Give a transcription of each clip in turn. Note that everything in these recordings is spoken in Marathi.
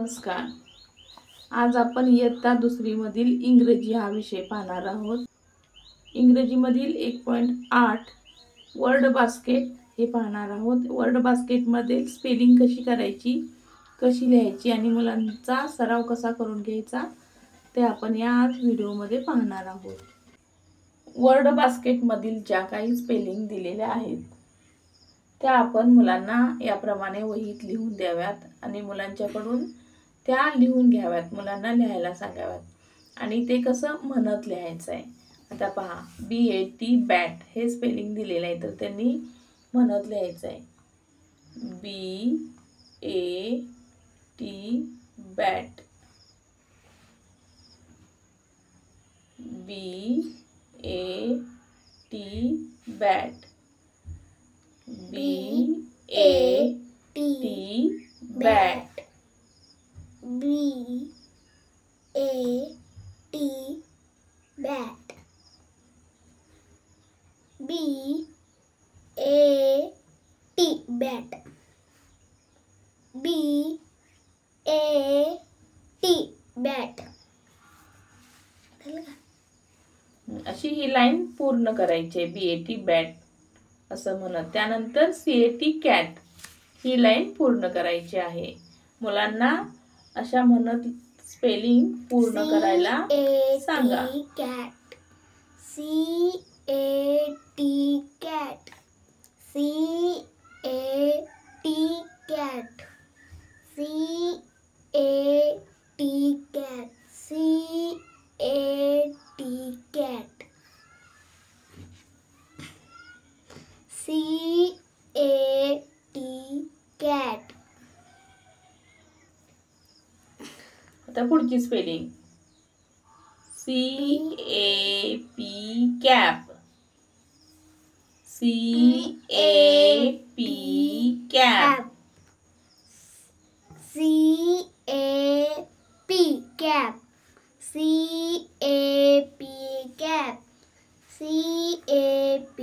नमस्कार. आज आपण इयत्ता दुसरीमधील इंग्रजी हा विषय पाहणार आहोत. इंग्रजीमधील 1.8 वर्ड बास्केट हे पाहणार आहोत. वर्ड बास्केटमध्ये स्पेलिंग कशी करायची, कशी लिहायची आणि मुलांचा सराव कसा करून घ्यायचा ते आपण या आज व्हिडिओमध्ये पाहणार आहोत. वर्ड बास्केटमधील ज्या काही स्पेलिंग दिलेल्या आहेत त्या आपण मुलांना याप्रमाणे वहीत लिहून द्याव्यात आणि मुलांच्याकडून त्या लिहून घ्याव्यात, मुलांना लिहायला सांगाव्यात. आणि ते कसं म्हणत लिहायचं आहे. आता पहा, BAT बॅट हे स्पेलिंग दिलेलं आहे, तर त्यांनी म्हणत लिहायचं आहे. BAT bat, BAT bat, BAT bat, BAT bat, BAT bat, BAT bat. अशी ही लाईन पूर्ण करायची आहे. BAT बॅट असं म्हणत त्यानंतर CAT कॅट ही लाईन पूर्ण करायची आहे. मुलांना अशा म्हणत स्पेलिंग पूर्ण करायला सांगा. Cat, CAT cat, CAT cat, CAT cat, CAT cat, CAT cat. आता पुढची spelling CAP cap, CAP cap, CAP cap, CAP cap, CAP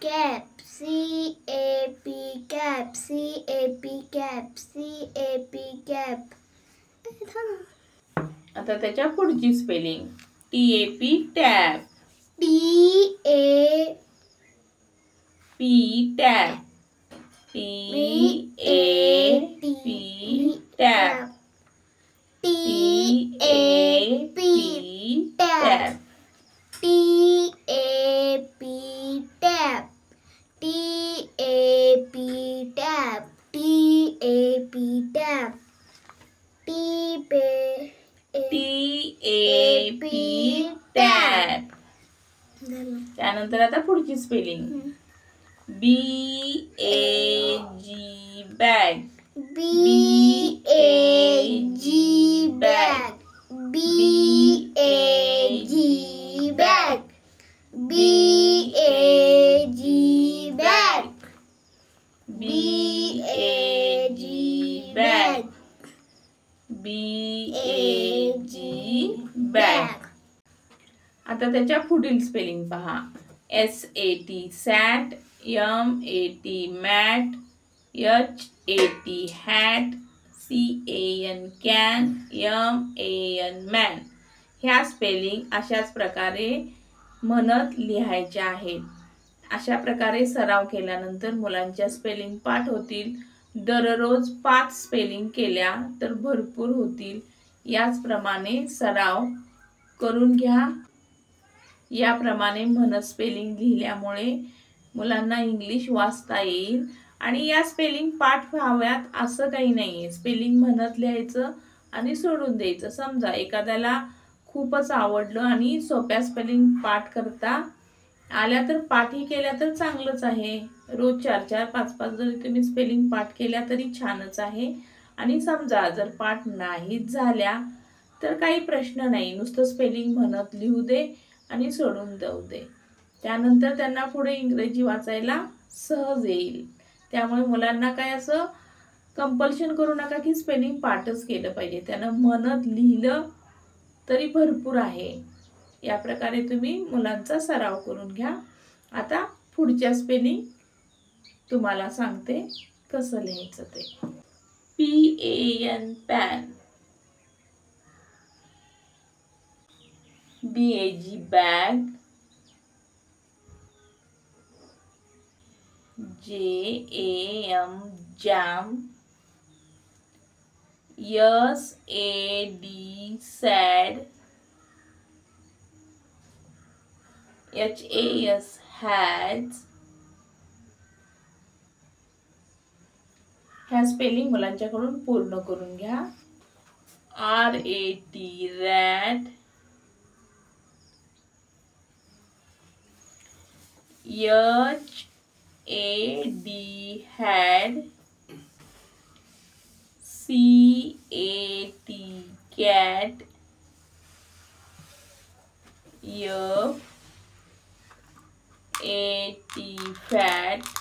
cap, CAP cap, CAP cap, CAP cap. आता त्याच्या पुढची spelling TAP tap, TAP tap, TAP tap, TAP tap, TAP tap, TAP tap, TAP tap, TAP tap. त्यानंतर आता पुढची spelling BAG bag, BAG bag, BAG bag, BAG bag, BAG bag, BAG bag. आता त्याच्या पुढील स्पेलिंग पहा. SAT sat, MAT mat, HAT hat, CAN can, MAN man. ह्या स्पेलिंग अशाच प्रकारे म्हणत लिहायच्या आहेत. अशा प्रकारे सराव केल्यानंतर मुलांच्या स्पेलिंग पाठ होतील. दररोज 5 स्पेलिंग केल्या तर भरपूर होतील. याचप्रमाणे सराव करून घ्या. याप्रमाणे म्हणत स्पेलिंग लिहिल्यामुळे मुलांना इंग्लिश वाचता येईल. आणि या स्पेलिंग पाठ व्हाव्यात असं काही नाहीये. स्पेलिंग म्हणत लिहायचं आणि सोडून द्यायचं. समजा एखाद्याला खूपच आवडलं आणि सोप्या स्पेलिंग पाठ करता आल्या तर पाठही केल्या तर चांगलंच आहे. रोज 4-4, 5-5 जरी तुम्ही स्पेलिंग पाठ केल्या तरी छानच आहे. आणि समजा जर पाठ नाहीच झाल्या तर काही प्रश्न नाही, नुसतं स्पेलिंग म्हणत लिहू दे आणि सोडून जाऊ दे. त्यानंतर त्यांना पुढे इंग्रजी वाचायला सहज येईल. त्यामुळे मुलांना काय असं कंपल्शन करू नका की स्पेलिंग पाठच केलं पाहिजे. त्यांना म्हणत लिहिलं तरी भरपूर आहे. या प्रकारे तुम्ही मुलांचा सराव करून घ्या. आता पुढच्या स्पेलिंग तुम्हाला सांगते कसं लिहायचं ते. PAN pan, BAG bag, JAM jam, SAD sad, HAS hats. ह्या स्पेलिंग मुलांच्याकडून पूर्ण करून घ्या. RAT rat, HAD had, CAT cat, FAT fat,